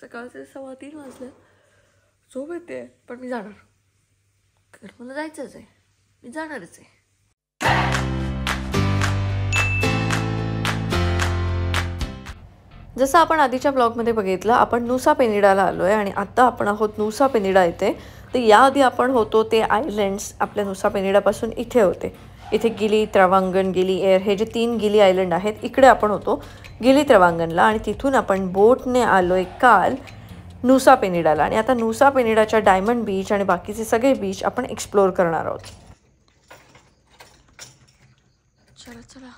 सकाळचे 3:15 वाजले. झोप येते पण मी जाणार. तर मला जायचंच आहे, मी जाणारच आहे. जसं आपण आधीच्या ब्लॉगमध्ये बघितलं, आपण नुसा पेनिडाला आलो आहे आणि आत्ता आपण आहोत नुसा पेनिडा इथे. तर याआधी आपण होतो ते आयलँड्स आपल्या नुसा पेनिडापासून इथे होते. इथे गिली, त्रवांगण, गिली एअर हे जे 3 गिली आयलंड आहेत, इकडे आपण होतो गिली त्रवांगणला आणि तिथून आपण बोटने आलो आहे काल नुसा पेनिडाला. आणि आता नुसा पेनिडाच्या डायमंड बीच आणि बाकीचे सगळे बीच आपण एक्सप्लोर करणार आहोत. चला चला.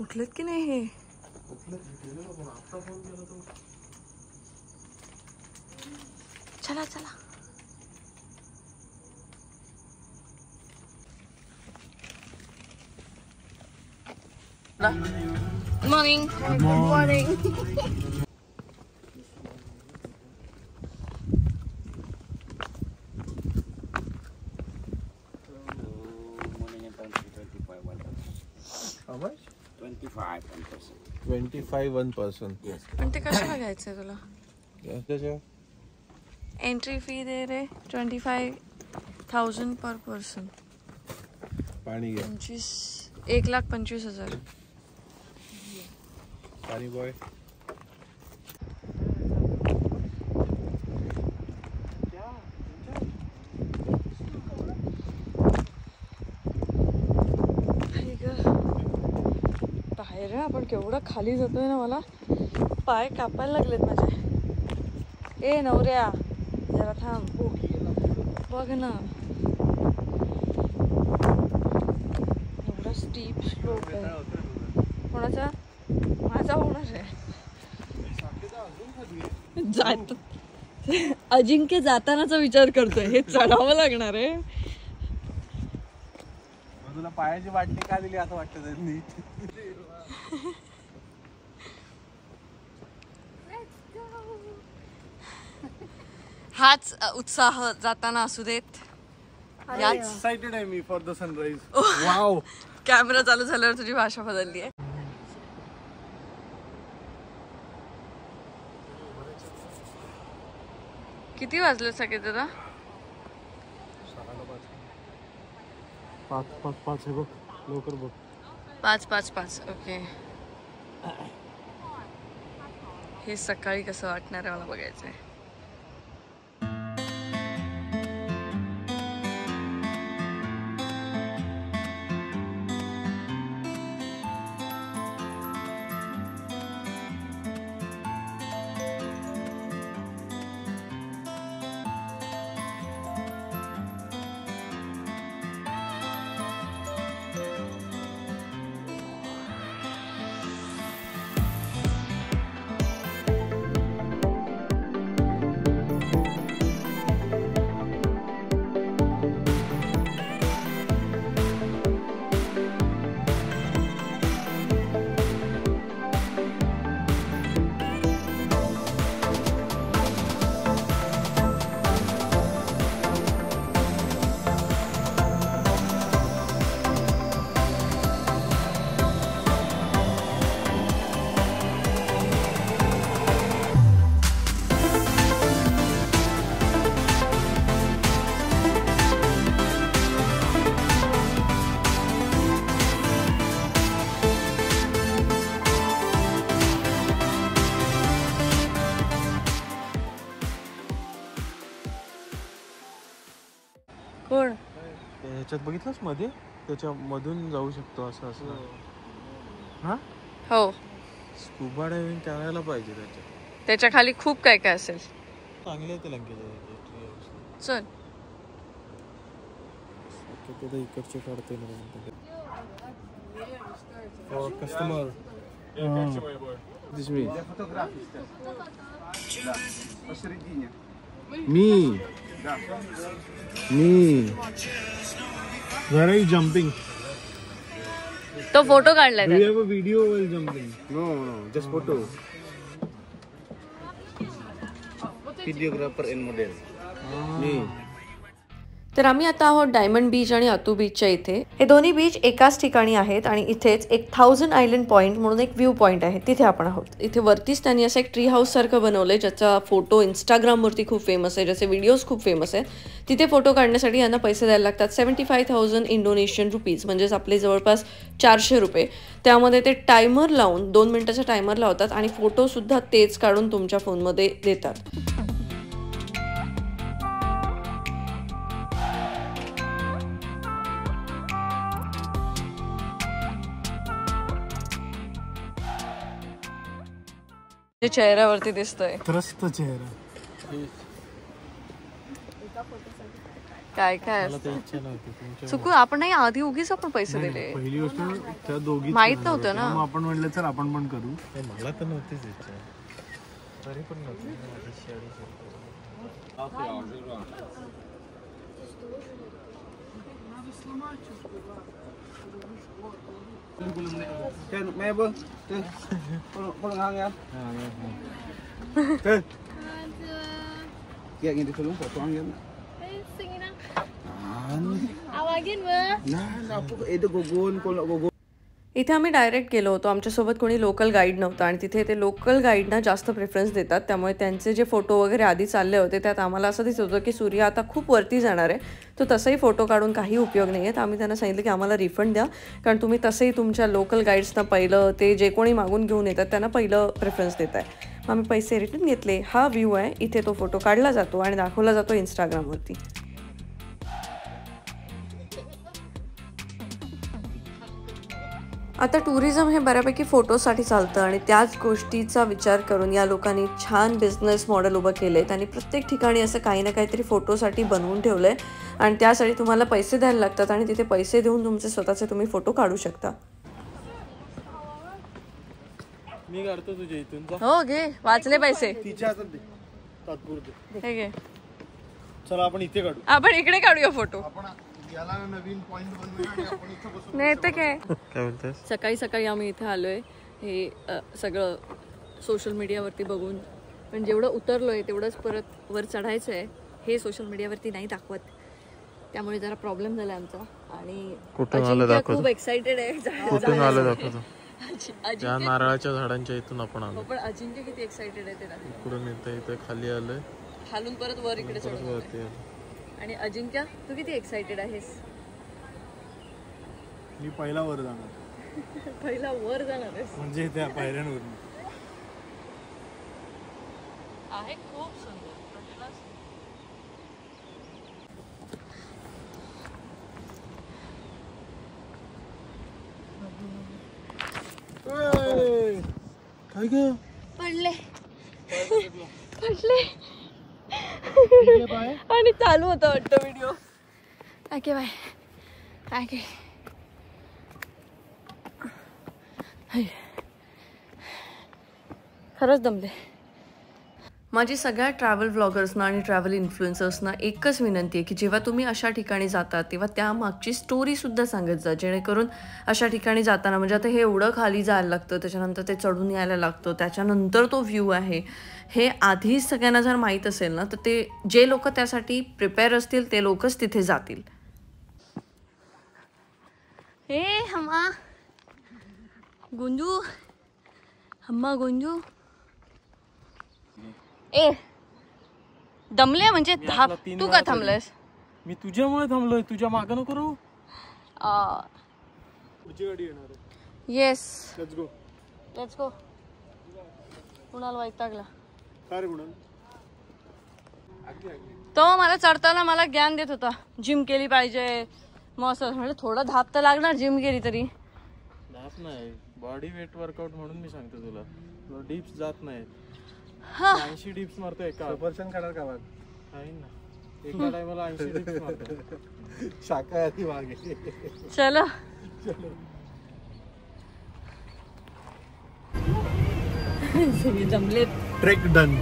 उठलेत की नाही हे? चला चला. Good morning. Good morning. How much? 25%. 25 1 person. Yes. पण ते कशाला घ्यायचंय तुला? त्याच्या एंट्री फी दे रे 25,000 पर पर्सन. पाणी घ्या. 1,25,000. पाणी बॉय. बाहेर आपण केवढा खाली जातोय ना, मला पाय कापायला लागलेत माझे. ए नवऱ्या जरा थांब, बघ ना एवढा स्टीप स्लोप आहे. कोणाचा? माझा होणार आहे. जात अजिंक्य जातानाचा विचार करतोय, हे चढावं लागणार आहे. तुला पायाची वाटणी का दिली असं वाटतं त्यांनी. हाच उत्साह जाताना असू देत. एक्साइटेड आहे me for the sunrise. Wow. Camera चालू झाल्यावर तुझी भाषा बदलली आहे. किती वाजले सगळे दादा? 5 आहे बघ. लवकर बघ. 5:55. ओके. हे सकाळी कसं वाटणार आहे मला बघायचंय. कोण? ह्याच्यात बघितलंस मध्ये, त्याच्या मधून जाऊ शकतो असं असं. हा हो, स्कुबा डायव्हिंग करायला पाहिजे. त्याच्या खाली खूप काय काय असेल. चांगले ते लंकेचे. चल इकडचे काढते customer. Me Where are you jumping? तो फोटो काढलाय. Do you have a video while jumping? No, just photo. Videographer and model. Me. तर आम्ही आता आहोत डायमंड बीच आणि अतू बीचच्या इथे. हे दोन्ही बीच एकाच ठिकाणी आहेत आणि इथेच एक 1000 आयलंड पॉईंट म्हणून एक व्ह्यू पॉईंट आहे, तिथे आपण आहोत. इथे वरतीच त्यांनी असं एक ट्री हाऊस सारखं बनवलंय ज्याचा फोटो इंस्टाग्रामवरती खूप फेमस आहे, ज्याचे व्हिडिओज खूप फेमस आहेत. तिथे फोटो काढण्यासाठी यांना पैसे द्यायला लागतात 75,000 इंडोनेशियन रुपीज, म्हणजेच आपले जवळपास 400 रुपये. त्यामध्ये ते टायमर लावून 2 मिनिटाचा टायमर लावतात आणि फोटोसुद्धा तेच काढून तुमच्या फोनमध्ये देतात. चेहऱ्यावरती दिसतोय त्रस्त चेहरा. काय काय चुकून आपण नाही, आधी उगीच आपण पैसे दिले. पहिली गोष्ट त्या दोघी माहित नव्हतं ना, आपण म्हणलं तर आपण पण करू. मला तर नव्हतीच इच्छा, तरी पण नव्हती. इथे आम्ही डायरेक्ट गेलो होतो. आमच्यासोबत कोणी लोकल गाईड नव्हतं आणि तिथे ते लोकल गाईडना जास्त प्रेफरन्स देतात. त्यामुळे त्यांचे जे फोटो वगैरे आधी चालले होते त्यात आम्हाला असं दिसत होतं की सूर्य आता खूप वरती जाणार आहे, तो तसंही फोटो काढून काही उपयोग नाही आहे. तर आम्ही त्यांना सांगितलं की आम्हाला रिफंड द्या, कारण तुम्ही तसंही तुमच्या लोकल गाईड्सना पहिलं, ते जे कोणी मागून घेऊन येतात त्यांना पहिलं प्रेफरन्स देत आहे. आम्ही पैसे रिटर्न घेतले. हा व्ह्यू आहे, इथे तो फोटो काढला जातो आणि दाखवला जातो इंस्टाग्रामवरती. आता टुरिझम हे बऱ्यापैकी फोटोसाठी चालतं आणि त्याच गोष्टीचा विचार करून या लोकांनी छान बिझनेस मॉडेल उभं केलं आहे. त्यांनी प्रत्येक ठिकाणी असं काही ना काहीतरी फोटोसाठी बनवून ठेवलं आहे आणि त्यासाठी तुम्हाला पैसे द्यायला लागतात आणि तिथे पैसे देऊन तुमचे स्वतःचे तुम्ही फोटो काढू शकता. मी काढतो तुझ्या इथून. हो घे, वाचले पैसे. तिच्या हातात दे तात्पुरते. हे घे. चला आपण इथे काढू. आपण इकडे काढूया फोटो. याला नवीन पॉइंट बनवूया आणि आपण इथे बसू. नाही तर काय बोलतेस? सकाळी सकाळी आम्ही इथे आलोय हे सगळं सोशल मीडियावरती बघून, पण जेवढं उतरलोय तेवढंच परत वर चढायचं आहे. हे सोशल मीडियावरती नाही दाखवत, त्यामुळे जरा प्रॉब्लेम झाला आमचा. आणि अजिंक्य खूप एक्साइटेड आहे. कुठून आलं दाखवतो. त्या नारळाच्या झाडांच्या इथून आपण आलो. पण अजिंक्य किती एक्साइटेड आहे ते दाखव. इकडून इथे खाली आलोय, खालून परत वर इकडे चढलो. आणि अजिंक्य तू किती एक्साइटेड आहेस? मी पहिला वर जाणार. पहिला वर जाणार आहेस म्हणजे त्या पायऱ्यांवरून आहे. खूप सुंदर. काय ग? पडले पडले आणि चालू होता वाटतं व्हिडिओ. काय बाय काय खरंच दमले. माझी सगळ्या ट्रॅव्हल व्लॉगर्सना आणि ट्रॅव्हल इन्फ्लुएन्सर्सना एकच विनंती आहे की जेव्हा तुम्ही अशा ठिकाणी जाता तेव्हा त्यामागची स्टोरीसुद्धा सांगत जा, जेणेकरून अशा ठिकाणी जाताना, म्हणजे आता हे एवढं खाली जायला लागतं, त्याच्यानंतर ते चढून यायला लागतं, त्याच्यानंतर तो व्ह्यू आहे, हे आधीच सगळ्यांना जर माहीत असेल ना तर ते जे लोक त्यासाठी प्रिपेअर असतील ते लोकच तिथे जातील. हे हम्मा गुंजू, हम्मा गुंजू. ए दमले म्हणजे तू का थांबलायस? मी तुझ्यामुळे थांबलोय, तुझ्या मागं नको राहू. पुढची गाडी येणार आहे. Yes let's go. Let's go. कुणाला वैतागला काय रे कुणाल? तो मला चढताना मला ज्ञान देत होता, जिम केली पाहिजे. मग असं म्हणजे थोडं धाप तर लागणार जिम केली तरी. धाप नाही, बॉडी वेट वर्कआउट म्हणून मी सांगतो तुला. डिप्स जात नाही. 80 डिप्स मारतो एका. सफरचंद खाणार का वाघ? आहे ना, एका टायमाला 80 डिप्स मारतो. शाकाहारी वाघ आहे. चलो जमले. Trek done.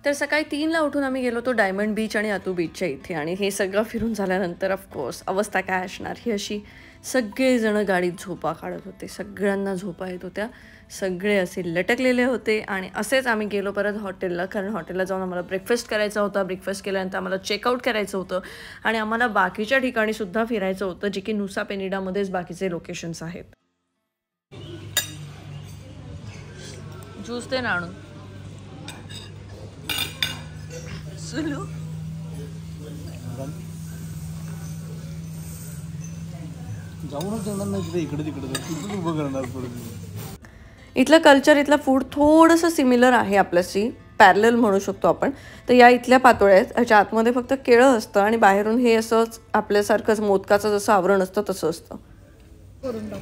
तर सकाळी 3ला उठून आम्ही गेलो होतो डायमंड बीच आणि अतू बीचच्या इथे. आणि हे सगळं फिरून झाल्यानंतर ऑफकोर्स अवस्था काय असणार ही अशी, सगळेजण गाडीत झोपा काढत होते, सगळ्यांना झोपा येत होत्या, सगळे असे लटकलेले होते. आणि असेच आम्ही गेलो परत हॉटेलला, कारण हॉटेलला जाऊन आम्हाला ब्रेकफास्ट करायचा होता. ब्रेकफास्ट केल्यानंतर आम्हाला चेकआउट करायचं होतं आणि आम्हाला बाकीच्या ठिकाणीसुद्धा फिरायचं होतं, जे की नुसा पेनिडामध्येच बाकीचे लोकेशन्स आहेत. ज्यूस ते ना आणून सुलू जाऊनच देणार नाही तिथे, इकडे तिकडे तिथून उभं करणार परत. इथलं कल्चर, इथलं फूड थोडंसं सिमिलर आहे आपल्याशी, पॅरलल म्हणू शकतो आपण. तर या इथल्या पातोळ्या आहेत, ह्याच्या आतमध्ये फक्त केळं असतं आणि बाहेरून हे असंच आपल्यासारखंच मोदकाचं जसं आवरण असतं तसं असतं.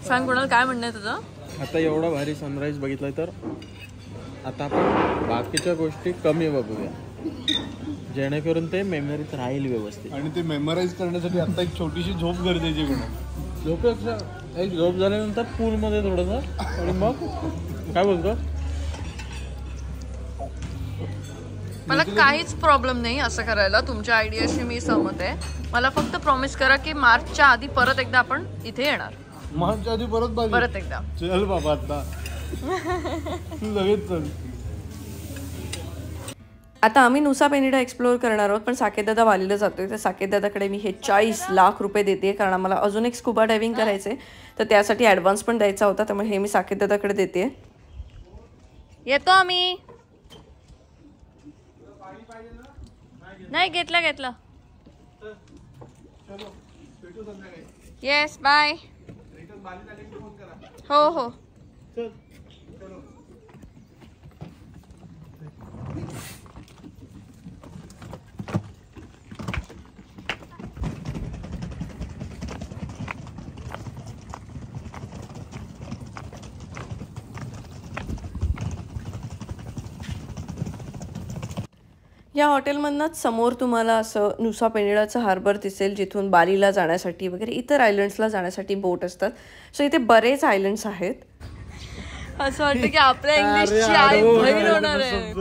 सांग कोणाला काय म्हणणं आहे तुझं? आता एवढा भारी सनराईज बघितलाय तर आता आपण बाकीच्या गोष्टी कमी बघूया, जेणेकरून ते मेमरीत राहील व्यवस्थित. आणि ते मेमराईज करण्यासाठी आता एक छोटीशी झोप गरजेची पण आहे. एक झोप झाल्यानंतर पूलमध्ये थोडंसं, आणि मग काय बोलतो, मला काहीच प्रॉब्लेम नाही असं करायला, तुमच्या आयडियाशी मी सहमत आहे. मला फक्त प्रॉमिस करा की मार्चच्या आधी परत एकदा आपण इथे येणार. मार्चच्या आधी परत एकदा चल बाबा, आता लगेच चल. आता आम्ही नुसा पेनिडा एक्सप्लोअर करणार आहोत, पण साकेतदादा वालीला जातोय. तर साकेतदादाकडे मी हे 40 लाख रुपये देते, कारण आम्हाला अजून एक स्कुबा डायव्हिंग करायचे, तर त्यासाठी ॲडव्हान्स पण द्यायचा होता. त्यामुळे हे मी साकेतदादाकडे देते. येतो आम्ही. नाही घेतलं. Yes bye. हो. या हॉटेलमधनंच समोर तुम्हाला असं नुसा पेनिडाचं हार्बर दिसेल, जिथून बालीला जाण्यासाठी वगैरे इतर आयलंड्सला जाण्यासाठी बोट असतात. सो इथे बरेच आयलंड्स आहेत. असं वाटतं की आपल्या इंग्लिशची आई बहीण होणार आहे.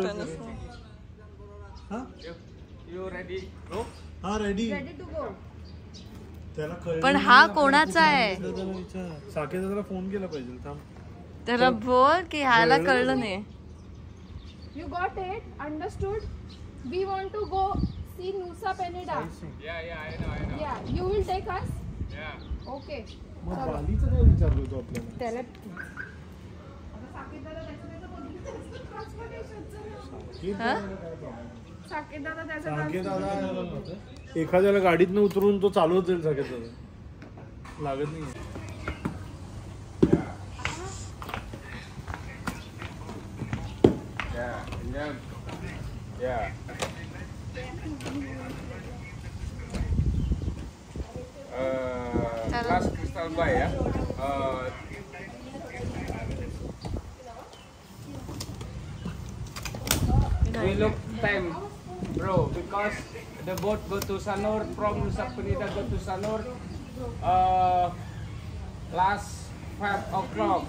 पण हा कोणाचा आहे? साकेतदादाला फोन केला पाहिजे. थांब, त्याला बोल की ह्याला कळलं नाही. You got it? Understood? We want to go see Nusa Penida. Yeah, I know. Yeah, you will take us? Yeah. Okay. मग बालीचं काय विचारलं होतं आपल्याला? त्याला एखाद्याला गाडीतनं उतरून तो चालवत जाईल. साकेतदादा लागत नाही. Yeah. Last Crystal Bay, yeah. We look time, bro, because the boat go to Sanur from Nusa Penida go to Sanur. Last 5 o'clock.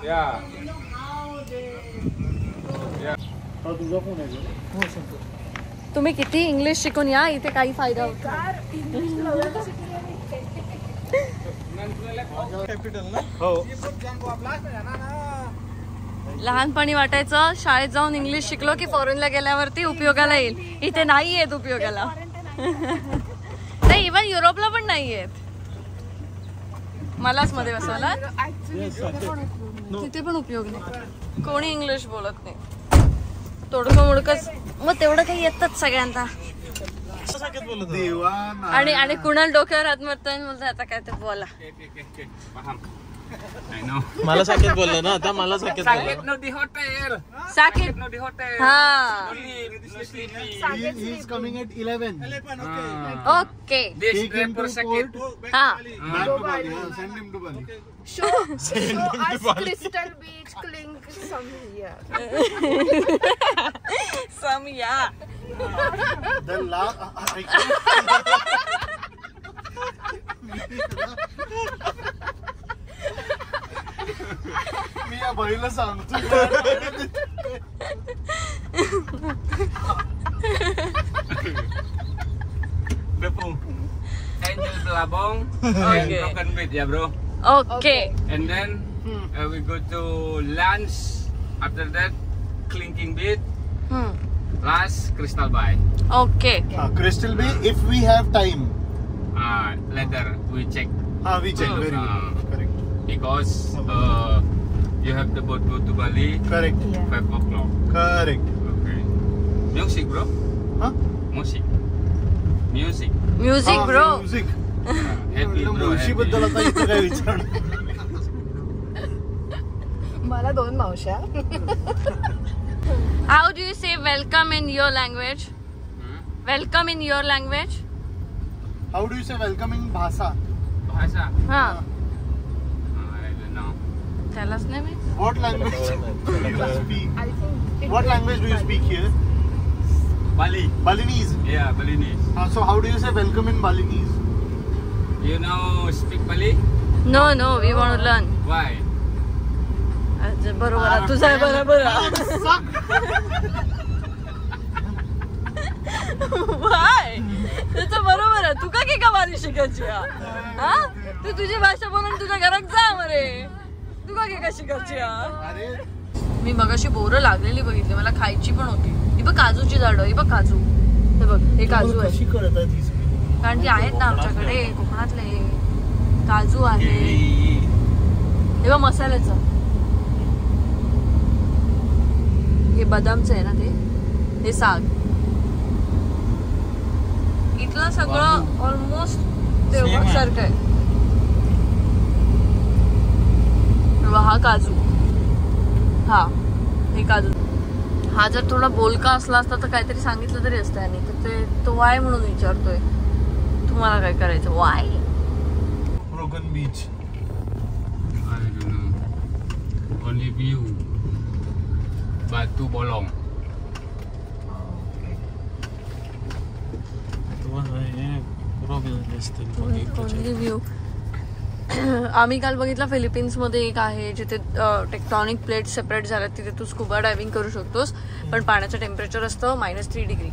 Yeah. तुझा फोन आहे. तुम्ही किती इंग्लिश शिकून या, इथे काही फायदा होत लहानपणी वाटायचं शाळेत जाऊन इंग्लिश शिकलो की फॉरेनला गेल्यावरती उपयोगाला येईल. इथे नाही येत उपयोगाला. नाही, इव्हन युरोपला पण नाही येत. मलाच मध्ये बसवला तिथे पण उपयोग नाही, कोणी इंग्लिश बोलत नाही. तोडकं मोडकच, मग तेवढं काही येतच सगळ्यांना. आणि कुणाल डोक्यावर हात मारताय, बोलतो आता काय ते बोला. मला साकेत बोललं ना, आता मला साकेत बोललं. No, the hotel. Saket No, the hotel. हा He is coming at 11. Okay. This Take him per to second. port. हा Back to Bali. Send him to Bali. show us Crystal Beach, Clink, some here. समया. The मी या बळीला सांगतो. Angel Belabong and Broken Beat, yeah, bro. Okay And then we go to lunch. After that, Clinking Beat. Last, Crystal Bay. Okay Crystal Bay if we have time. Later we check we check. Very good. Correct. because you have the boat go to Bali correct. 5 o'clock. Correct. Okay. Music, bro. हां. Music. Music bro. Music. Happy, bro. मुळशी बद्दल आता इथं काय विचारणार. मला 2 मावश्या. How do you say welcome in your language? Welcome in your language? How do you say welcome in भाषा? Bahasa. हा I don't know. त्यालाच नाही मी. What language do you speak? I think What language do you speak here? Bali. Balinese. Yeah, Balinese. So how do you say welcome in Balinese? You know speak Bali? No no we want to learn. Why? बरोबर आहे, तुझं आहे बरोबर आहे. Why? तुझं बरोबर आहे. तू का की कमाली शिकायची हा? तू तुझी भाषा बोलून तुझ्या घरात जा मरे. तू का की का शिकायची अरे मी मगाशी बोरं लागलेली बघितली, मला खायची पण होती. ही बघ काजूची झाडं, ही बघ काजू, हे बघ हे काजू आहे. कशी कळत आहे तीच? कारण ती आहेत ना आमच्याकडे कोकणातले. काजू आहे, हे बघ मसाल्याचं, हे बदामचं आहे ना ते, हे साग. इथलं सगळं ऑलमोस्ट तेवढं सारखं आहे. हा काजू, हा हे काजू. हा जर थोडा बोलका असला असता तर काहीतरी सांगितलं तरी असतं आणि तर ते तो वाय म्हणून विचारतोय. तुम्हाला काय करायचं? Y broken beach. I don't know. Only view. Batu Bolong. Only view. आम्ही काल बघितला फिलिपिन्समध्ये एक आहे जिथे टेक्टॉनिक प्लेट सेपरेट झाल्यात. तिथे तू स्कुबा डायव्हिंग करू शकतोस, पण पाण्याचं टेम्परेचर असतं -3 डिग्री.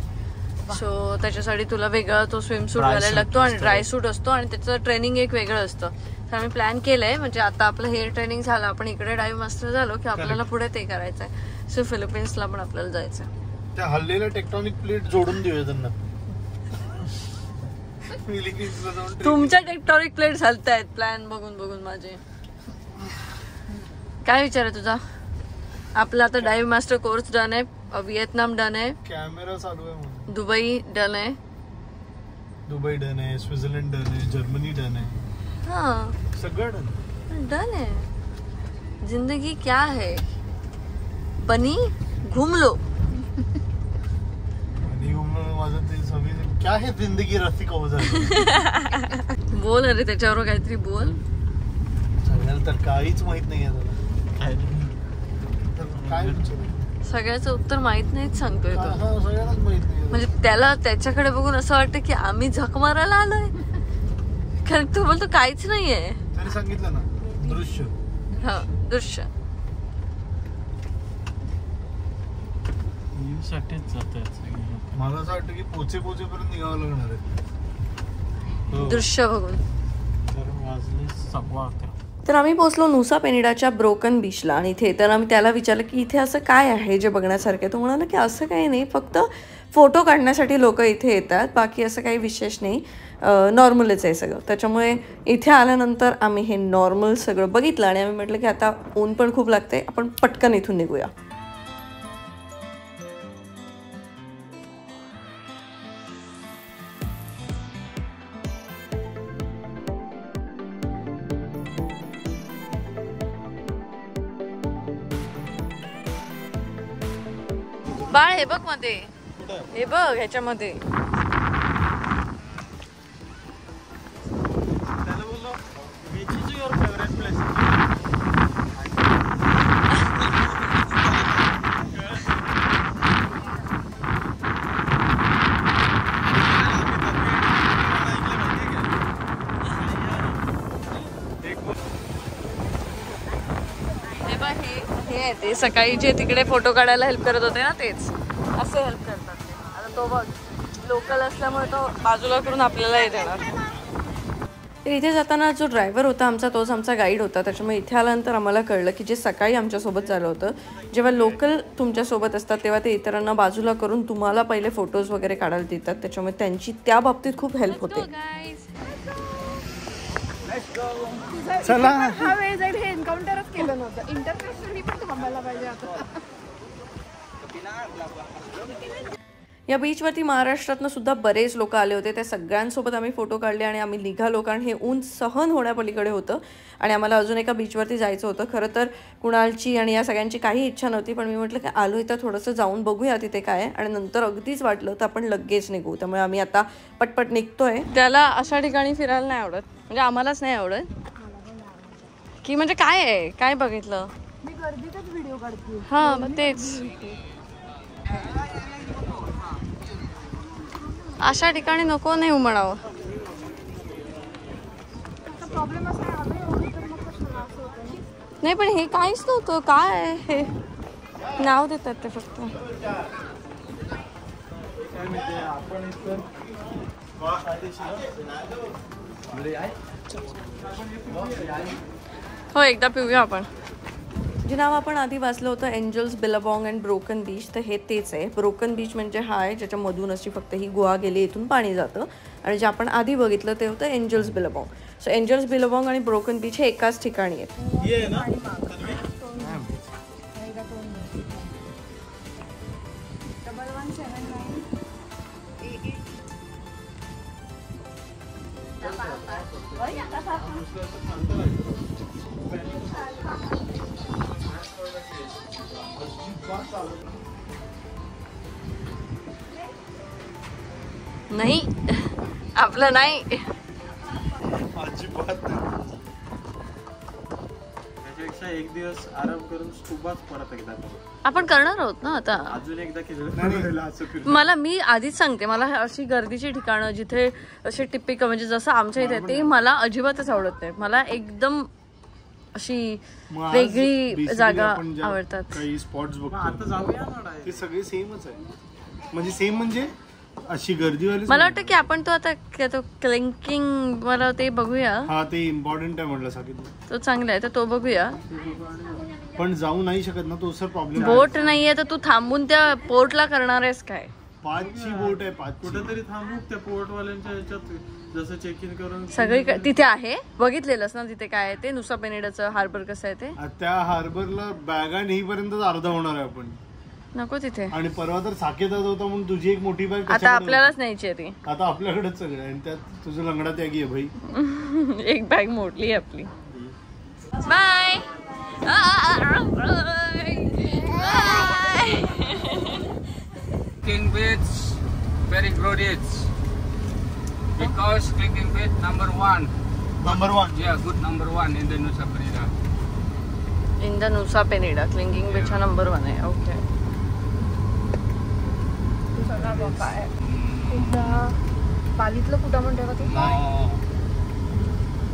सो त्याच्यासाठी तुला वेगळा तो स्विमसूट घालायला लागतो आणि ड्राय सूट असतो आणि त्याचं ट्रेनिंग एक वेगळं असतं. तर आम्ही प्लॅन केलंय, म्हणजे आता आपलं हेअर ट्रेनिंग झालं, आपण इकडे डायव्ह मास्टर झालो की आपल्याला पुढे ते करायचंय. सो फिलिपिन्सला पण आपल्याला जायचंय. त्या हल्लेल्या टेक्टॉनिक प्लेट जोडून देऊया त्यांना. तुमच्या टेक्टॉनिक प्लेट चालतायत प्लॅन बघून बघून माझे. काय विचार आहे तुझा? आपला आता डायव्ह मास्टर कोर्स डन आहे, व्हिएतनाम डन आहे, कॅमेरा चालू आहे म्हणून. दुबई डन आहे, दुबई डन आहे, स्वित्झर्लंड डन आहे, जर्मनी डन आहे, हाँ सगळं डन है. जिंदगी क्या है, बनी घूम लो. आणि माझं ते सगळी क्या है जिंदगी रसिक हो जाते. बोल अरे त्याच्यावर काहीतरी बोल. सगळ्याला तर काहीच माहित नाही आहे काय. सगळ्याचं उत्तर माहित नाहीच सांगतोय तो. सगळ्यांनाच माहित नाही. म्हणजे त्याला त्याच्याकडे बघून असं वाटतं की आम्ही झक मारायला आलोय, कारण तो बोलतो काहीच नाहीये. तरी सांगितलं ना दृश्य. हा दृश्य. मला असं वाटतं की पोचेपर्यंत निघावं लागणार आहे दृश्य बघून. तर आम्ही पोहोचलो नुसा पेनिडाच्या ब्रोकन बीचला आणि इथे तर आम्ही त्याला विचारलं की इथे असं काय आहे जे बघण्यासारखं आहे. तो म्हणाला की असं काही नाही, फक्त फोटो काढण्यासाठी लोक इथे येतात, बाकी असं काही विशेष नाही, नॉर्मलच आहे सगळं. त्याच्यामुळे इथे आल्यानंतर आम्ही हे नॉर्मल सगळं बघितलं आणि आम्ही म्हटलं की आता ऊन पण खूप लागते, आपण पटकन इथून निघूया. बाळ हे बघ मध्ये, हे बघ ह्याच्यामध्ये. हे आहे ते सकाळी जे तिकडे फोटो काढायला हेल्प करत होते ना, तेच असे हेल्प करतात ते. आता तो बघ लोकल असल्यामुळे तो बाजूला करून आपल्याला येत येणार. तर इथे जाताना जो ड्रायव्हर होता आमचा तोच आमचा गाईड होता. त्याच्यामुळे इथे आल्यानंतर आम्हाला कळलं की जे सकाळी आमच्यासोबत झालं होतं, जेव्हा लोकल तुमच्यासोबत असतात तेव्हा ते इतरांना बाजूला करून तुम्हाला पहिले फोटोज वगैरे काढायला देतात. त्याच्यामुळे त्यांची त्या बाबतीत खूप हेल्प होते. चला हा वेळ जाईल हे एन्काउंटरच केलं नव्हतं. इंटरनॅशनली पण थांबायला पाहिजे आता. या बीचवरती महाराष्ट्रातनं सुद्धा बरेच लोक आले होते. त्या सगळ्यांसोबत आम्ही फोटो काढले आणि आम्ही निघालो, कारण हे ऊन सहन होण्यापलीकडे होतं आणि आम्हाला अजून एका बीचवरती जायचं होतं. खरं तर कुणालची आणि या सगळ्यांची काही इच्छा नव्हती, पण मी म्हटलं की आलो इथं थोडंसं जाऊन बघूया तिथे काय आहे, आणि नंतर अगदीच वाटलं तर आपण लगेच निघू. त्यामुळे आम्ही आता पटपट निघतोय. त्याला अशा ठिकाणी फिरायला नाही आवडत, म्हणजे आम्हालाच नाही आवडत की म्हणजे काय आहे, काय बघितलं मी गर्दीतच व्हिडिओ काढते. हां मग तेच, अशा ठिकाणी नको नाही म्हणावं. प्रॉब्लेम असा आहे आम्ही एवढं तर मग कशाला असं होतं. नाही पण हे काहीच नव्हतं. काय आहे हे, नाव देतात ते फक्त. आपण इथं हो एकदा पिऊया आपण. जे नाव आपण आधी वाचलं होतं एंजल्स बिलबॉंग अँड ब्रोकन बीच, तर हे तेच आहे. ब्रोकन बीच म्हणजे हा आहे ज्याच्यामधून अशी फक्त ही गुहा गेली, इथून पाणी जातं. आणि जे आपण आधी बघितलं ते होतं एंजल्स बिलबॉंग. सो एंजल्स बिलबॉंग आणि ब्रोकन बीच हे एकाच ठिकाणी आहेत. नाही आपलं नाही. त्याच्यापेक्षा एक दिवस आराम करून स्कूबाच परत एकदा आपण करणार आहोत ना आता. अजून एकदा केलं. मला मी आधीच सांगते, मला अशी गर्दीची ठिकाणं जिथे असे टिपिकल म्हणजे जसं आमच्या इथे ते मला अजिबातच आवडत नाही. मला एकदम अशी वेगळी जागा आवडतात. काही स्पॉट्स बघतो आता जाऊया ना, ते सगळे सेमच आहे. म्हणजे सेम म्हणजे अशी गर्दीवाली. मला वाटतं की आपण तो आता तो क्लिंकिंग मला ते बघूया. हा ते इम्पॉर्टंट आहे म्हटलं सांगितलं. तो चांगला आहे तर तो बघूया. पण जाऊ नाही शकत ना, तो सर प्रॉब्लेम. बोट नाहीये तर तू थांबून त्या पोर्टला करणार आहेस काय? 5ची बोट आहे. 5 कुठेतरी थांबू त्या पोर्टवाल्यांच्या ह्याच्यात जसं चेक इन करून सगळी तिथे आहे. बघितलेलंस ना तिथे काय आहे ते, नुसा पेनिडाचं हार्बर कसं आहे ते. त्या हार्बरला बॅगा नेईपर्यंत अर्धा होणार आहे आपण. नको तिथे. आणि परवा तर साकेतात होता म्हणून तुझी एक मोठी बॅग आता आपल्यालाच न्यायची आहे ती. आता आपल्याकडेच सगळं आणि त्यात तुझं लंगडा त्यागी आहे भाई. एक बॅग मोडली आपली. Bye. Clicking Beach, very crowded. Because Clicking Beach number 1. नंबर 1. Yeah, good number 1 in the Nusa Penida. In the Nusa Penida clicking beach हा नंबर 1 आहे. ओके. एकदा बालीतलं कुठं म्हणते का ते?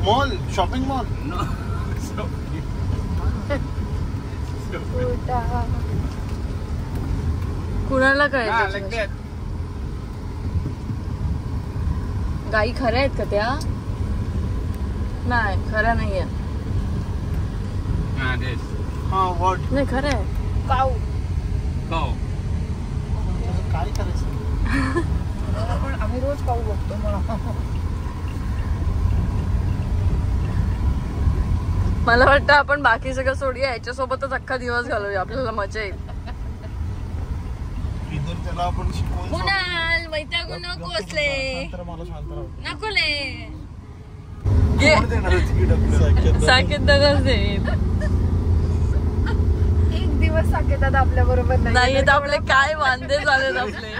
Mall, shopping mall. No. कुणाला Ah, कळायचं? like that. गाई खऱ्या आहेत का त्या? नाही खऱ्या नाहीये. Ah, this. हा व्हॉट. नाही खरं आहे. काऊ. Cow. काय करायचं? पण आम्ही रोज काऊ बघतो म्हणून. मला वाटतं आपण बाकी सगळं सोडूया, याच्यासोबतच अख्खा दिवस घालूया, आपल्याला मजा येईल. इधर त्याला आपण शिकवून कुणाल वैतागू नकोसले. मला शांत राहू. नकोले. कोण देणार आहे तिकीट आपल्याला? साकेत दगच देईल. एक दिवस साकेतात आपल्या बरोबर नाही तर आपले काय वांदे झालेत आपले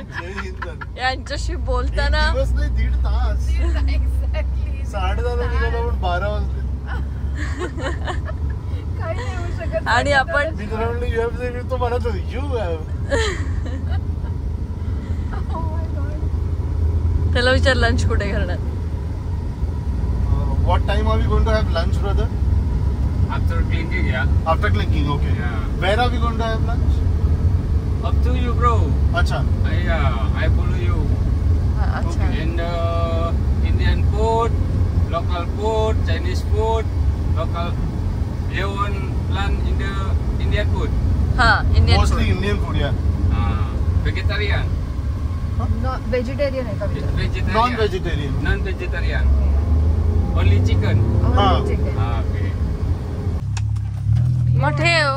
यांच्याशी बोलताना. दिवस नाही 1.5 तास. एक्झॅक्टली. 10:30 निघालो पण 12 वाजले. काही नाही होऊ शकत. आणि आपण मी तुला म्हणलं यू हॅव सेड, तो म्हणत होती यू हॅव. त्याला विचार लंच कुठे करणार. What time are we going to have lunch, brother? After clinking, yeah. After clinking, okay. Yeah. Where are we going to have lunch? Up to you, bro. Acha. I follow you. अच्छा. In Indian food, local food, Chinese food, local Yeon plant in the Indian food. हा Indian mostly Indian food या Vegetarian. Vegetarian आहे का Vegetarian. Non vegetarian. Non-vegetarian. Only chicken. Chicken Okay. मग ठेव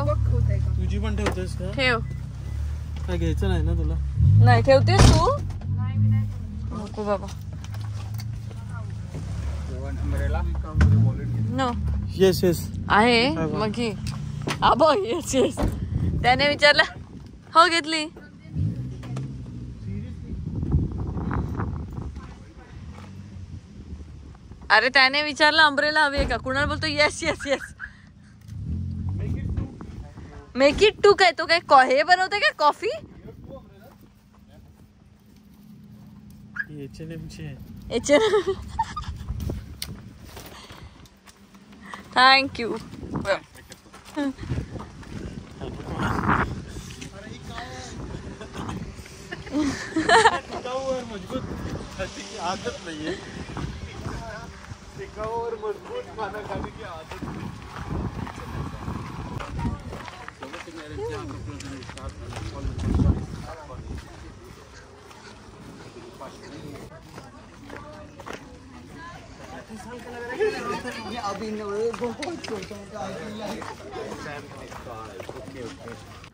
तुझी पण ठेवतेस का? ठेव. काय घ्यायचं नाही ना तुला? नाही ठेवतेस तू? नको बाबा. You want umbrella? No yes yes. आहे मग घे. आबो येस येस. त्याने विचारलं हो घेतली. अरे त्याने विचारलं अम्ब्रेला हवी आहे का? कुणाला बोलतो yes yes yes. Make it two काय तो काय हे बनवते का कॉफी? थँक्यू. मजबूत आदत नाहीये. टिकाऊवर मजबूत खाना खाने की आदत.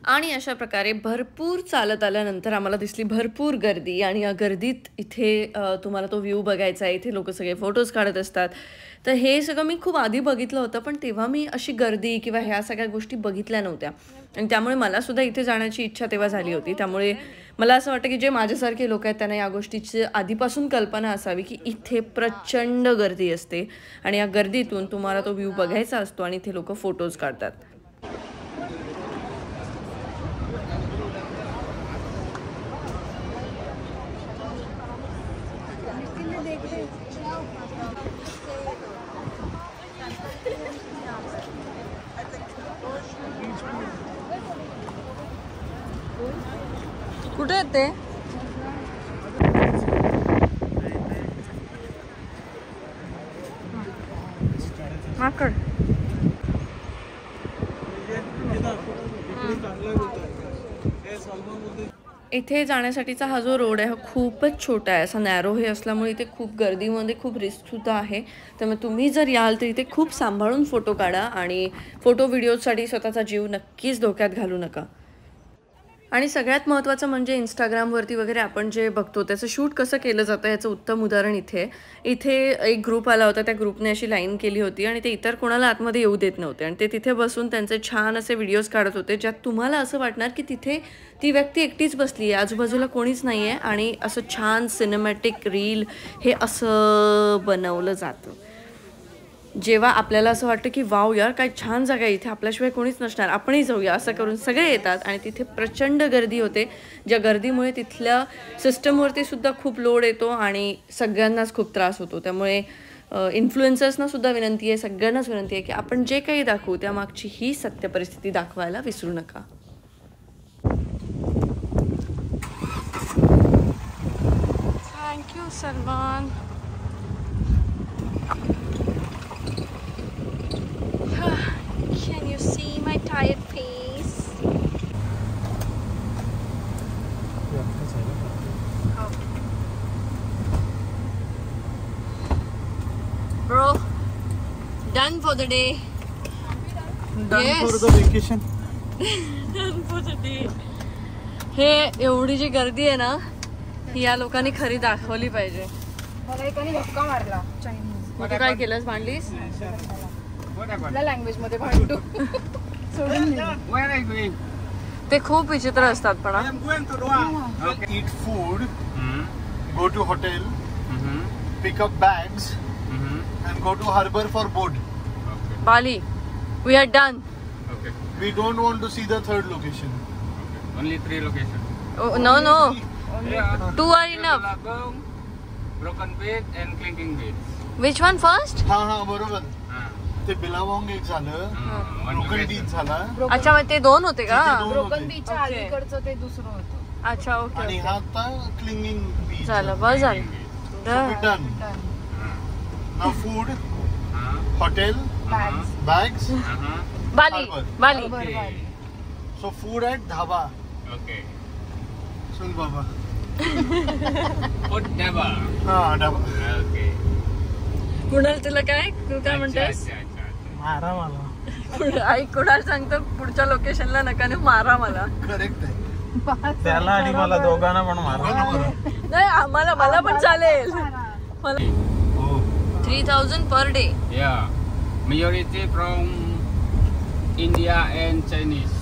आणि अशा प्रकारे भरपूर चालत आल्यानंतर आम्हाला दिसली भरपूर गर्दी आणि या गर्दीत इथे तुम्हाला तो व्ह्यू बघायचा आहे. इथे लोक सगळे फोटोज काढत असतात. तर हे सगळं मी खूप आधी बघितलं होतं पण तेव्हा मी अशी गर्दी किंवा ह्या सगळ्या गोष्टी बघितल्या नव्हत्या आणि त्यामुळे मला सुद्धा इथे जाण्याची इच्छा तेव्हा झाली होती. त्यामुळे मला असं वाटतं की जे माझ्यासारखे लोक आहेत त्यांना या गोष्टीची आधीपासून कल्पना असावी की इथे प्रचंड गर्दी असते आणि या गर्दीतून तुम्हाला तो व्ह्यू बघायचा असतो आणि इथे लोक फोटोज काढतात. कुठे येते माकड? इथे जाण्यासाठीचा हा जो रोड आहे हा खूपच छोटा आहे. असा नॅरो हे असल्यामुळे इथे खूप गर्दीमध्ये खूप रिस्क सुद्धा आहे. त्यामुळे तुम्ही जर याल तर इथे खूप सांभाळून फोटो काढा आणि फोटो व्हिडिओसाठी स्वतःचा जीव नक्कीच धोक्यात घालू नका. आणि सगळ्यात महत्त्वाचं म्हणजे इंस्टाग्रामवरती वगैरे आपण जे बघतो त्याचं शूट कसं केलं जातं याचं उत्तम उदाहरण इथे एक ग्रुप आला होता. त्या ग्रुपने अशी लाईन केली होती आणि ते इतर कोणाला आतमध्ये येऊ देत नव्हते आणि ते तिथे बसून त्यांचे छान असे व्हिडिओज काढत होते ज्यात तुम्हाला असं वाटणार की तिथे ती व्यक्ती एकटीच बसली आहे, आजूबाजूला कोणीच नाही आहे आणि असं छान सिनेमॅटिक रील हे असं बनवलं जातं. जेव्हा आपल्याला असं वाटतं की वाव यार काय छान जागा आहे, इथे आपल्याशिवाय कोणीच नसणार, आपणही जाऊया असं करून सगळे येतात आणि तिथे प्रचंड गर्दी होते. ज्या गर्दीमुळे तिथल्या सिस्टमवरती सुद्धा खूप लोड येतो आणि सगळ्यांनाच खूप त्रास होतो. त्यामुळे इन्फ्लुएन्सर्सना सुद्धा विनंती आहे, सगळ्यांनाच विनंती आहे की आपण जे काही दाखवू त्यामागची ही सत्य परिस्थिती दाखवायला विसरू नका. Thank you Salman. Can you see my tired face? Bro, done for the day. Done for the vacation. Done for the day. हे एवढी जी गर्दी आहे ना ही या लोकांनी खरी दाखवली पाहिजे. मला एकाने धक्का मारला चायनीज. मग तू काय केलंस, भांडलीस? लँग्वेज मध्ये भांडू सोडून ते खूप विचित्र असतात. पण eat food, go to hotel, pick up bags, and go to harbor for boat. Bali, we are done. Okay. We don't want to see the third location. Only 3 locations. Oh, no. Yeah. 2 are enough. Labong, Broken Beach and Clinking Beach. Which one first? हा बरोबर. ते बिलावॉंग एक झालं, broken beach झाला. अच्छा मग ते 2 होते का? ब्रोकन बीचच्या अलीकडचं ते दुसरं होतं. अच्छा ओके. आणि हा आता क्लिंगिंग बीच झालं बस झालं. Done. Now food, hotel, bags, Bali Bali Okay. so food at dhaba. Okay. Sun baba. Food never. हा dhaba. Okay. कुणाल तुला काय तू काय म्हणतेस मारा मला ऐक कुणाल सांगतो पुढच्या लोकेशनला नका नेऊ, मारा मला. Correct आहे. त्याला आणि मला दोघांना पण मारा नाही आम्हाला मला पण चालेल. मला 3000 per day. Yeah. Majority from India and Chinese.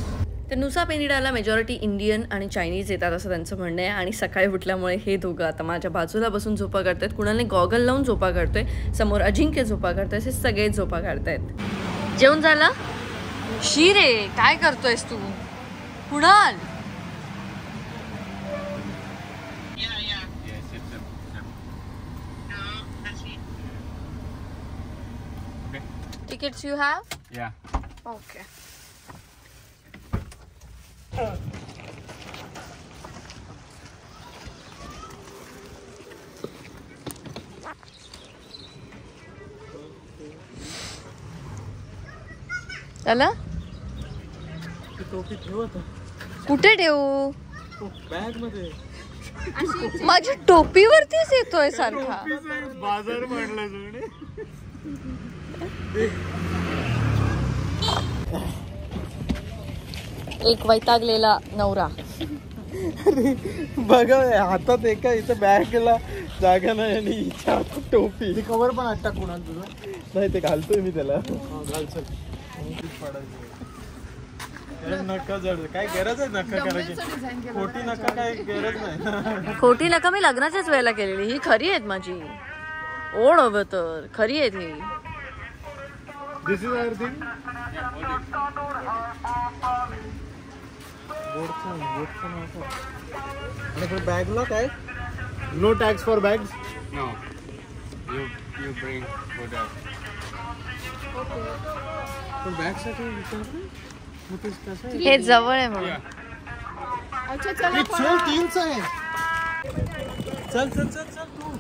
तर नुसा पेनिडाला मेजॉरिटी इंडियन आणि चायनीज येतात असं त्यांचं म्हणणं आहे. आणि सकाळी उठल्यामुळे हे दोघं आता माझ्या बाजूला बसून झोपा काढतायत. कुणालने गॉगल लावून झोपा काढतोय, समोर अजिंक्य झोपा काढतोय, हे सगळे झोपा काढतायत. जेवण झालं? शिरे काय करतोयस तू Kunal? Yes, sip. Okay. Tickets you have? Yeah. Okay. चला टोपी ठेव आता कुठे ठेवू? बॅग मध्ये. माझ्या टोपीवरतीच येतोय सारखा. बाजार मांडला जोडे. एक वैतागलेला नवरा. बघा हातात एका इथं बॅगला जागा नाही आणि हिच्या हातात टोपी. कवर पण आत्ता कुणाल तुझं नाही ते घालतोय मी त्याला. घाल चल. नका जड काय गरज आहे नका करायची. खोटी नका काय गरज नाही. खोटी नका मी लग्नाच्याच वेळेला केलेली. ही खरी आहेत माझी ओढ हवं तर खरी आहेत ही. दिस इज एव्हरीथिंग. आणि बॅगला काय no tax for bags. No. You bring food out. पण बॅग साठी विचारलं मग ते कसं आहे? हे जवळ आहे म्हणून. अच्छा चला चल 3च आहे. चल चल चल चल तू.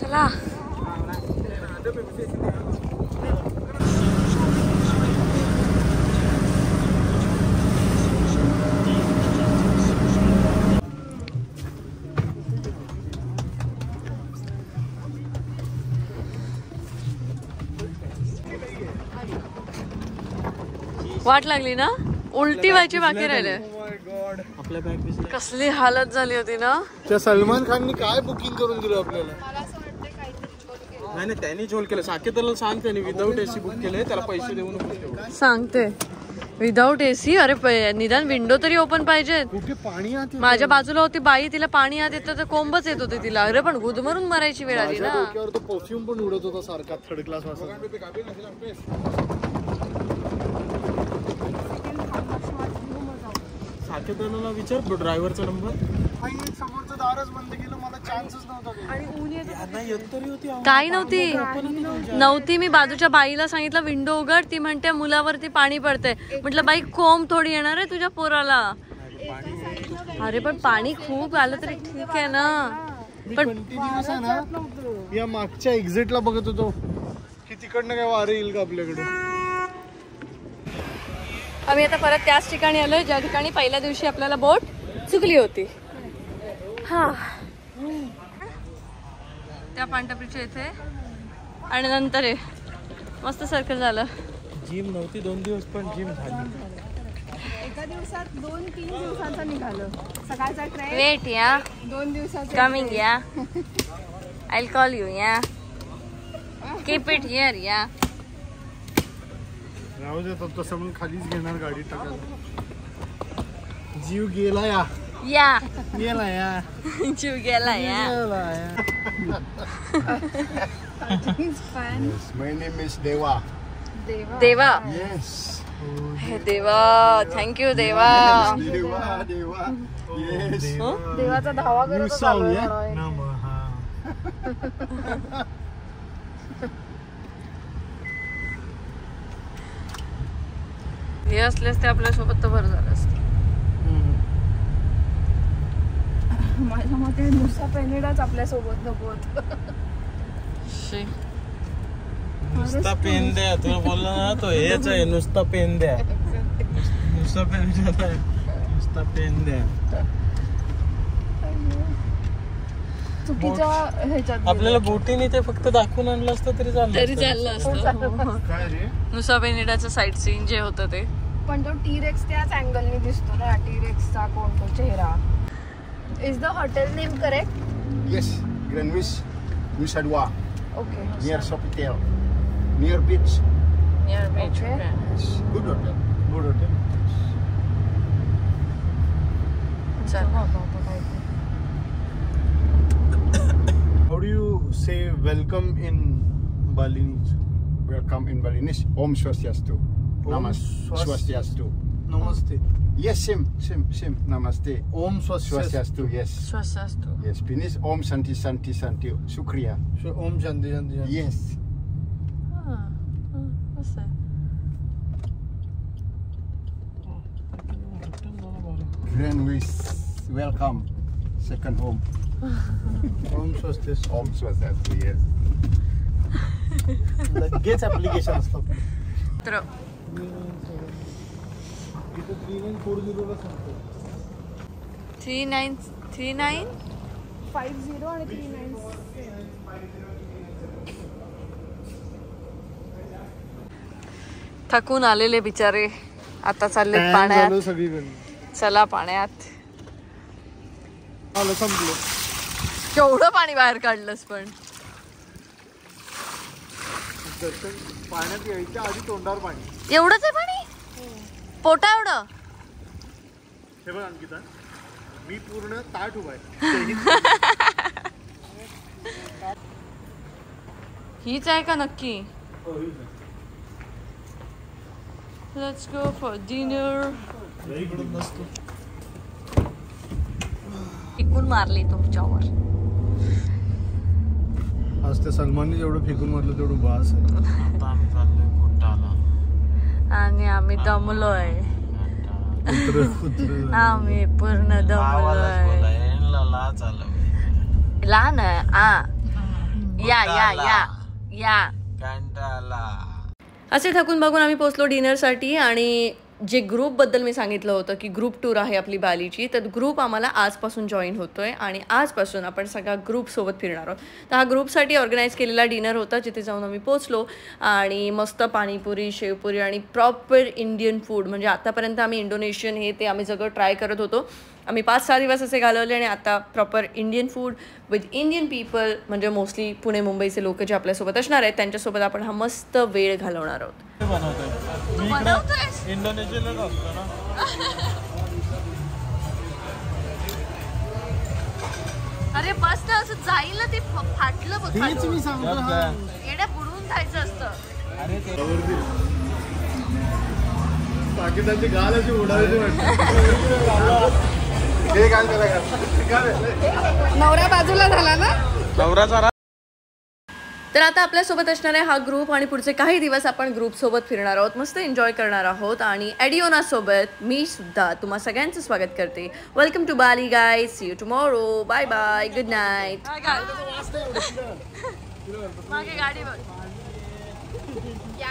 चला वाट लागली ना, उलटी व्हायची बाकी राहिले. आपल्या बॅग दिसल्या. कसली हालत झाली होती ना. त्या सलमान खाननी काय बुकिंग करून दिलं आपल्याला. नाही नाही त्यांनी झोल केलं. साकेतला सांग त्यांनी विदाऊट एसी बुक केलंय त्याला पैसे देऊ नको. सांगते विदाऊट एसी. अरे निदान विंडो तरी ओपन पाहिजे. कुठे पाणी आत येतं? माझ्या बाजूला होती बाई, तिला पाणी आत येतं तर कोंबच येत होते तिला. अरे पण गुदमरून मरायची वेळ आली माझ्या ना. डोक्यावर तो परफ्यूम पण उडत होता सारखा थर्ड क्लास वासा. साकेतला विचार ड्रायव्हरचा नंबर. समोरचं दारच बंद केलं. मला चान्सच नव्हता. नाही येत तरी होती. काही नव्हती. मी बाजूच्या बाईला सांगितलं विंडो उघड. ती म्हणते मुलावरती पाणी पडते. म्हटलं बाई कोंब थोडी येणार आहे तुझ्या पोराला. अरे पण पाणी खूप आलं तरी ठीक आहे ना. पण कंटिन्यूअस आहे ना. या मागच्या एक्झिटला बघत होतो की तिकडनं काय वारं येईल का आपल्याकडे. आम्ही आता परत त्याच ठिकाणी आलोय ज्या ठिकाणी पहिल्या दिवशी आपल्याला बोट चुकली होती. हा त्या पांढरपीच्या इथे. आणि नंतर मस्त सर्कल झालं. जिम नव्हती 2 दिवस पण जिम झाली. एका दिवसात 2-3 दिवसांचं निघालं. सकाळचा ट्रेन वेट या 2 दिवसाचं कमिंग या. आय विल कॉल यू या. कीप इट हिअर या. राहू दे तसं म्हणून खालीच घेणार गाडी टाकायला. जीव गेला या. गेला या. जीव गेला या. fan. My name is Deva. देवा. Yes. हे देवा, थँक्यू देवा. देवा देवा. Yes. देवाचा धावा करत चालू आहे. हे असल्यास ते आपल्यासोबत तर बरं झालं असतं. माझ्या मते नुसा पेनिडाच आपल्या सोबत नको होत. नुसता पेन द्या, तुला बोलला ना तो हेच आहे, नुसता पेन द्या. नुसता पेन द्या, नुसता पेन द्या. चुकीच्या ह्याच्यात आपल्याला बोटीने ते फक्त दाखवून आणलं असतं तरी चाललं असतं. काय रे? नुसा पेनिडाचं साईट सीन जे होतं ते. पण तो टी-रेक्स त्याच अँगलने दिसतो ना. टी-रेक्सचा कोणतो चेहरा. Is the hotel name correct? Yes, Greenwich, Nusa Dua, okay. near Sofitel, near beach. Okay. Yes, good hotel. Good होते. How do you say welcome in Balinese? Welcome in Balinese. Om Swastiastu. Swastiastu. Namaste. Yes, same. Namaste. Om Swastiastu. Yes. श्वासास्तू. Yes. Finish. Om Santi Santi Santi. Shukriya. Om Shanti Shanti. Yes. Greenwich. Welcome. Second home. Om स्वस्ते. Om Swastiastu. Yes. लगेच application असतं. तर 3939 50 आणि 39. थकून आलेले बिचारे आता चालले पाण्यात. सगळीकडे चला पाण्यात. आलं संपलं. केवढं पाणी बाहेर काढलंस पण. पाण्यात यायच्या आधी तोंडावर पाणी. एवढंच आहे पाणी पोटा एवढं. हे बघ अंकिता, मी पूर्ण ताट उभा आहे. हीच आहे का नक्की? Let's go for dinner. टिकून मारली तुमच्यावर. आज त्या सलमानने जेवढं फेकून मारलं तेवढं बास आहे. आता आम्ही चाललोय कोटाला आणि आम्ही दमलोय. आम्ही पूर्ण दमलोय. लहान या असे थकून बघून आम्ही पोहोचलो डिनरसाठी. आणि जे ग्रुपबद्दल मी सांगितलं होतं की ग्रुप टूर आहे आपली बालीची, तर ग्रुप आम्हाला आजपासून जॉईन होतोय आणि आजपासून आपण सगळ्या ग्रुपसोबत फिरणार आहोत. तर हा ग्रुपसाठी ऑर्गनाईज केलेला डिनर होता, जिथे जाऊन आम्ही पोचलो आणि मस्त पाणीपुरी, शेवपुरी आणि प्रॉपर इंडियन फूड. म्हणजे आतापर्यंत आम्ही इंडोनेशियन हे ते आम्ही सगळं ट्राय करत होतो. आम्ही 5-6 दिवस असे घालवले आणि आता proper Indian food with Indian people, म्हणजे मोस्टली पुणे मुंबईचे लोक जे आपल्यासोबत असणार आहेत त्यांच्यासोबत आपण हा मस्त वेळ घालवणार आहोत. इंडोनेशियाला असतो ना. अरे बस ना, असं जाईल ना ते फाटलं बघ. हेच मी सांगतो. येड्या बुडवून जायचं असतं. अरे पाकिस्तानची गाल अशी उडायची वाटते. नवरा बाजूला झाला ना. नवरा. तर आता आपल्यासोबत असणार आहे हा ग्रुप आणि पुढचे काही दिवस आपण ग्रुपसोबत फिरणार आहोत, मस्त एन्जॉय करणार आहोत. आणि ॲडिओनासोबत मी सुद्धा तुम्हा सगळ्यांचं स्वागत करते. Welcome to Bali guys. See you tomorrow. Bye bye. Good night. मागे गाडी बघ. या